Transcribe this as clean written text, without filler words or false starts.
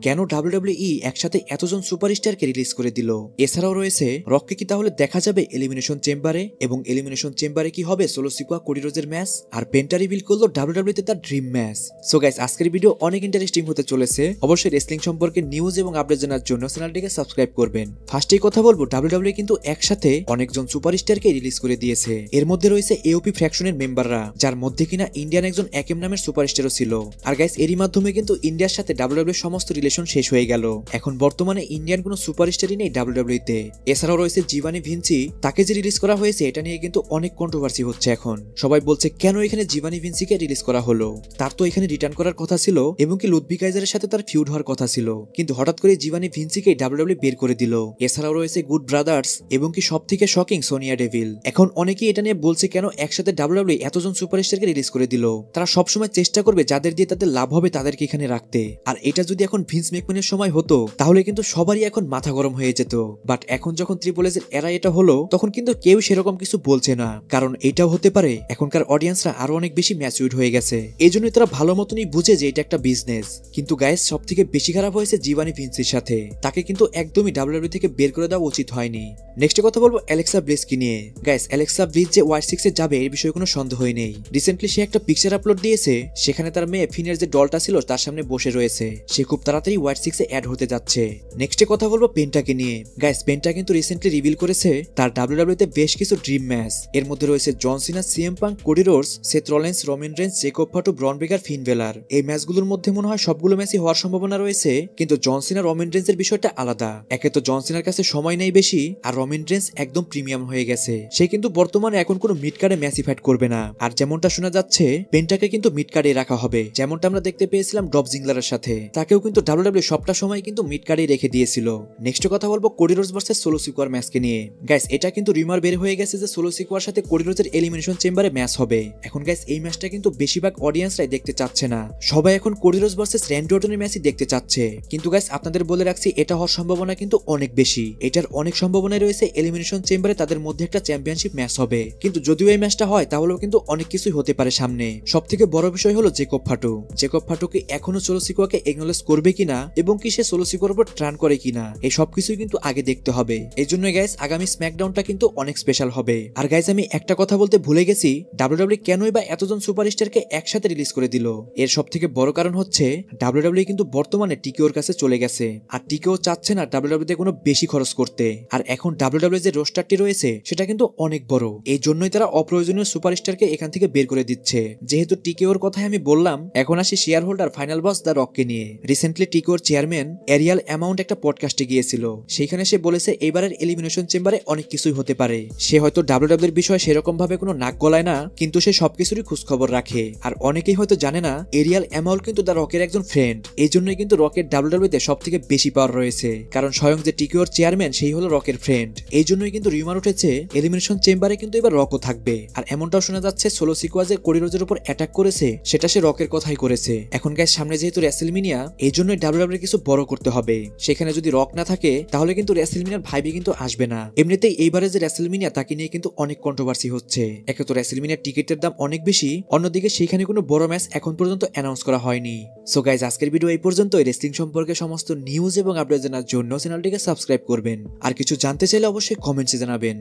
কেন ডাব্লিউডাব্লিউই একসাথে এতজন সুপারস্টারকে রিলিজ করে দিল? এছাড়াও রয়েছে রককে কি তাহলে দেখা যাবে এলিমিনেশন চেম্বারে, এবং এলিমিনেশন চেম্বারে কি হবে সোলো সিকোয়া কোডি রোজের ম্যাচ? আর পেন্টা রিভিল করলো ডাব্লিউডাব্লিউতে তার ড্রিম ম্যাচ। সো গাইস, আজকের ভিডিও অনেক ইন্টারেস্টিং হতে চলেছে। অবশ্যই রেসলিং সম্পর্কে নিউজ এবং আপডেট জানার জন্য চ্যানেলটিকে সাবস্ক্রাইব করবেন। ফার্স্টেই কথা বলবো, ডাব্লিউডাব্লিউ কিন্তু একসাথে অনেকজন সুপারস্টারকে রিলিজ করে দিয়েছে। এর মধ্যে রয়েছে এওপি ফ্র্যাকশনের মেম্বাররা, যার মধ্যে কিনা ইন্ডিয়ান একজন একেম নামের সুপারস্টারও ছিল। আর গাইস, এরই মাধ্যমে কিন্তু ইন্ডিয়ার সাথে ডাব্লিউডাব্লিউর সমস্ত রিলেশন শেষ হয়ে গেল। এখন বর্তমানে ইন্ডিয়ান কোনো সুপারস্টারই নেই ডাব্লিউডাব্লিউতে। এছাড়াও রয়েছে জিভানি ভিনসি, তাকে যে রিলিজ করা হয়েছে এটা নিয়ে কিন্তু অনেক কন্ট্রোভার্সি হচ্ছে। এখন সবাই বলছে কেন এখানে জিভানি ভিনসিকে রিলিজ করা হলো? তার তো এখানে রিটার্ন করার কথা ছিল, এবং কি লুডভিগ কাইজারের সাথে তার ফিউড হওয়ার কথা ছিল, কিন্তু হঠাৎ করে জিভানি ভিনসিকে ডাব্লিউডাব্লিউ বের করে দিল। এছাড়াও রয়েছে গুড ব্রাদার্স, এবং কি সব থেকে শকিং সোনিয়া ডেভিল। এখন অনেকেই এটা নিয়ে বলছে কেন একসাথে ডাব্লিউডাব্লিউ এতজন সুপারস্টারকে রিলিজ করে দিল। তারা সবসময় চেষ্টা করবে যাদের দিয়ে তাদের লাভ হবে তাদেরকে এখানে রাখতে। আর এটা যদি এখন ভিন্স ম্যাকম্যানের সময় হতো তাহলে কিন্তু সবারই এখন মাথা গরম হয়ে যেত। বাট এখন যখন ট্রিপল এইচের এরা এটা হলো, তখন কিন্তু কেউ সেরকম কিছু বলছে না, কারণ এটাও হতে পারে এখনকার অডিয়েন্সরা আরো অনেক বেশি ম্যাচিউরড হয়ে গেছে। এই জন্যই তারা ভালো মতনই বুঝে যে এটা একটা বিজনেস। কিন্তু গাইস, সব থেকে বেশি খারাপ হয়েছে জিভানি ভিন্সির সাথে। তাকে কিন্তু একদমই ডাব্লিউডাব্লিউ থেকে বের করে দেওয়া উচিত হয়নি। নেক্সট কথা বলবো অ্যালেক্সা ব্লিসকে নিয়ে। গাইস, অ্যালেক্সা ব্লিস যে ওয়াইড সিক্সে যাবে এর বিষয়ে কোনো সন্দেহই নেই। রিসেন্টলি সে একটা পিকচার আপলোড দিয়েছে, সেখানে তার মেয়ে ফিনের যে ডলটা ছিল তার সামনে বসে রয়েছে। সে খুব তাড়াতাড়ি ওয়াইড সিক্সে অ্যাড হতে যাচ্ছে। নেক্সটে কথা বলবো পেন্টাকে নিয়ে। গাইস, পেন্টা কিন্তু রিসেন্টলি রিভিল করেছে তার ডাব্লিউডাব্লিউতে বেশ কিছু ড্রিম ম্যাচ। এর মধ্যে রয়েছে John Cena, CM Punk, Cody Rhodes, Seth Rollins, Roman Reigns, Jacob Fatu, Bron Breakker, Finn Balor. এই ম্যাচগুলোর মধ্যে মনে হয় সবগুলো ম্যাচই হওয়ার সম্ভাবনা রয়েছে, কিন্তু জন সিনা, রোমান রেইন্স এর বিষয়টা আলাদা। একে তো জন সিনার কাছে সময় নেই বেশি, আর রোমান রেইন্স একদম প্রিমিয়াম হয়ে গেছে। সে কিন্তু বর্তমানে এখন কোনো মিড কার্ডে ম্যাচই ফাইট করবে না। আর যেমনটা শোনা যাচ্ছে পেন্টাকে কিন্তু মিড কার্ডে রাখা হবে, যেমনটা আমরা দেখতে পেয়েছিলাম ড্রপ জিংলারের সাথে। তাকেও কিন্তু ডাব্লিউডাব্লিউ সবটা সময় কিন্তু মিড কার্ডে রেখে দিয়েছিল। নেক্সট কথা বলবো কোডি রোডস ভার্সেস সোলো সিকোয়ার ম্যাচকে নিয়ে। গাইস, এটা কিন্তু রিউমার বের হয়ে গেছে যে সোলো সিকোয়ার সাথে কোডি রোডসের এলিমিনেশন চেম্বারে ম্যাচ হবে। এখন গাইস, এই ম্যাচটা কিন্তু বেশিরভাগ অডিয়েন্সরাই দেখতে চাচ্ছে না। সবাই এখন কোডি রোডস ভার্সেস র্যান্ডি অর্টনের ম্যাচই দেখতে চাচ্ছে। কিন্তু গাইস, আপনাদের বলে রাখছি এটা হওয়ার সম্ভাবনা কিন্তু অনেক বেশি। এটার অনেক সম্ভাবনা রয়েছে এলিমিনেশন চেম্বারে তাদের মধ্যে একটা চ্যাম্পিয়নশিপ ম্যাচ হবে। কিন্তু যদিও এই ম্যাচটা হয় তাহলেও কিন্তু অনেক কিছুই হতে পারে সামনে। সব থেকে বড় বিষয় হলো জেকব ফাটু। জেকব ফাটুকে এখনো সোলো সিকোয়াকে একনলেজ করবে কিনা, এবং কি সে সোলো সিকোয়ার উপর ট্রান করে কিনা, এই সবকিছুই কিন্তু আগে দেখতে হবে। এই জন্য গাইস, আগামী স্ম্যাকডাউনটা কিন্তু অনেক স্পেশাল হবে। আর গাইস, আমি একটা কথা বলতে ভুলে গেছি, ডাব্লিউডাব্লিউ কেনই বা এতজন সুপারস্টারকে একসাথে রিলিজ করে দিল? এর সব থেকে বড় কারণ হচ্ছে ডাব্লিউডাব্লিউ কিন্তু বর্তমানে টিকিওর কাছে চলে গেছে, আর টিকিও চাচ্ছে না ডাব্লিউডাব্লিউতে কোনো বেশি খরচ করতে। আর এখন ডাব্লিউডাব্লিউ যে রোস্টারটি রয়েছে সেটা কিন্তু অনেক বড়। এই জন্যই তারা অপ্রয়োজনীয় সুপারস্টারকে এখান থেকে বের করে দিচ্ছে। যেহেতু টিকিওর কথাই আমি বললাম, এখন আসি shareholder final boss the রককে নিয়ে। রিসেন্টলি টিকিওর চেয়ারম্যান এরিয়াল অ্যামাউন্ট একটা পডকাস্টে গিয়েছিল, সেখানে সে বলেছে এবারের এলিমিনেশন চেম্বারে অনেক কিছুই হতে পারে। সে হয়তো ডাব্লিউডাব্লিউর বিষয়ে সেরকম ভাবে কোনো নাক গলায় না, কিন্তু সে সবকিছুরই খোঁজখবর রাখে। আর অনেকেই হয়তো জানে না, এরিয়াল অ্যামাউন্ট কিন্তু দ্য রকের একজন ফ্রেন্ড। এই জন্যই কিন্তু রকের ডাব্লিউডাব্লিউতে সব থেকে বেশি পাওয়ার রয়েছে, কারণ স্বয়ং যে টিকিওর চেয়ারম্যান সেই হলো রকের ফ্রেন্ড। এই জন্যই কিন্তু রিউমার উঠেছে এলিমিনেশন চেম্বারে কিন্তু এবার রকও থাকবে। আর এমনটাও শোনা যাচ্ছে সোলো সিকোয়া যে কোডি রোডসের উপর অ্যাটাক করেছে সেটা সে রকের কথাই করেছে। এখন গাইস, সামনে যেহেতু রেসলমেনিয়া, এই জন্যই ডাব্লিউডাব্লিউ কিছু বড় করতে হবে। সেখানে যদি রক না থাকে তাহলে কিন্তু রেসলমেনিয়ার ভাইবি কিন্তু আসবে না। এমনিতেই এইবারে যে রেসলমেনিয়া তাকে নিয়ে কিন্তু অনেক কন্ট্রোভার্সি হচ্ছে। একে তো রেসলমেনিয়ার টিকিটের দাম অনেক বেশি, অন্যদিকে সেখানে কোনো বড় ম্যাচ এখন পর্যন্ত অ্যানাউন্স করা হয়নি। সো গাইজ, আজকের ভিডিও এই পর্যন্তই। রেসলিং সম্পর্কে সমস্ত নিউজ এবং আপডেট জানার জন্য চ্যানেলটিকে সাবস্ক্রাইব করবেন। আর কিছু জানতে চাইলে অবশ্যই কমেন্টসে জানাবেন।